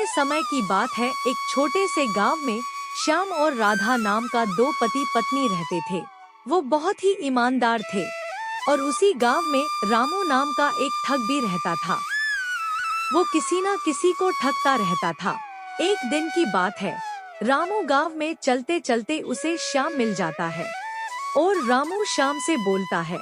पुराने समय की बात है, एक छोटे से गांव में श्याम और राधा नाम का दो पति पत्नी रहते थे। वो बहुत ही ईमानदार थे और उसी गांव में रामू नाम का एक ठग भी रहता था। वो किसी न किसी को ठगता रहता था। एक दिन की बात है, रामू गांव में चलते चलते उसे श्याम मिल जाता है और रामू श्याम से बोलता है,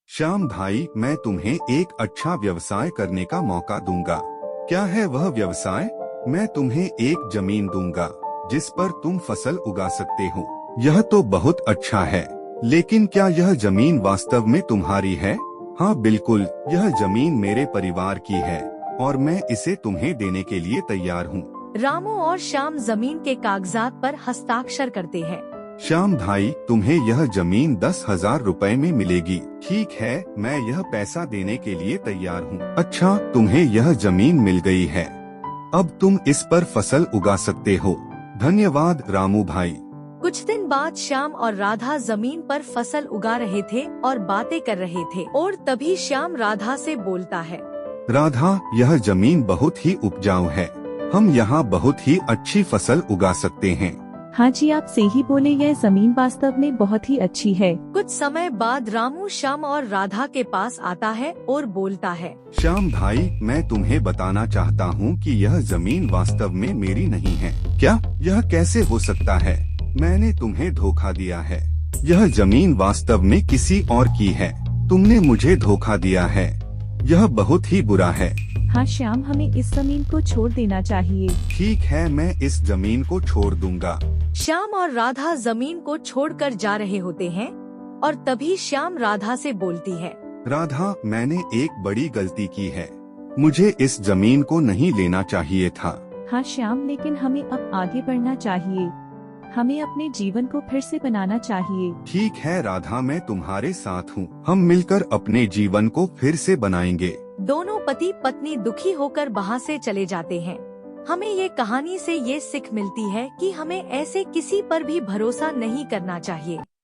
श्याम भाई, मैं तुम्हें एक अच्छा व्यवसाय करने का मौका दूंगा। क्या है वह व्यवसाय? मैं तुम्हें एक जमीन दूंगा जिस पर तुम फसल उगा सकते हो। यह तो बहुत अच्छा है, लेकिन क्या यह जमीन वास्तव में तुम्हारी है? हाँ बिल्कुल, यह जमीन मेरे परिवार की है और मैं इसे तुम्हें देने के लिए तैयार हूँ। रामू और श्याम जमीन के कागजात पर हस्ताक्षर करते हैं। श्याम भाई, तुम्हें यह जमीन 10,000 रुपए में मिलेगी। ठीक है, मैं यह पैसा देने के लिए तैयार हूँ। अच्छा, तुम्हें यह जमीन मिल गई है, अब तुम इस पर फसल उगा सकते हो। धन्यवाद रामू भाई। कुछ दिन बाद श्याम और राधा जमीन पर फसल उगा रहे थे और बातें कर रहे थे और तभी श्याम राधा से बोलता है, राधा, यह जमीन बहुत ही उपजाऊ है, हम यहाँ बहुत ही अच्छी फसल उगा सकते हैं। हाँ जी, आप सही बोले, यह जमीन वास्तव में बहुत ही अच्छी है। कुछ समय बाद रामू श्याम और राधा के पास आता है और बोलता है, श्याम भाई, मैं तुम्हें बताना चाहता हूँ कि यह जमीन वास्तव में मेरी नहीं है। क्या? यह कैसे हो सकता है? मैंने तुम्हें धोखा दिया है। यह जमीन वास्तव में किसी और की है। तुमने मुझे धोखा दिया है। यह बहुत ही बुरा है। हाँ श्याम, हमें इस जमीन को छोड़ देना चाहिए। ठीक है, मैं इस जमीन को छोड़ दूंगा। श्याम और राधा जमीन को छोड़कर जा रहे होते हैं और तभी श्याम राधा से बोलती है, राधा, मैंने एक बड़ी गलती की है। मुझे इस जमीन को नहीं लेना चाहिए था। हाँ श्याम, लेकिन हमें अब आगे बढ़ना चाहिए। हमें अपने जीवन को फिर से बनाना चाहिए। ठीक है राधा, मैं तुम्हारे साथ हूँ। हम मिलकर अपने जीवन को फिर से बनाएंगे। दोनों पति पत्नी दुखी होकर वहाँ से चले जाते हैं। हमें ये कहानी से ये सीख मिलती है कि हमें ऐसे किसी पर भी भरोसा नहीं करना चाहिए।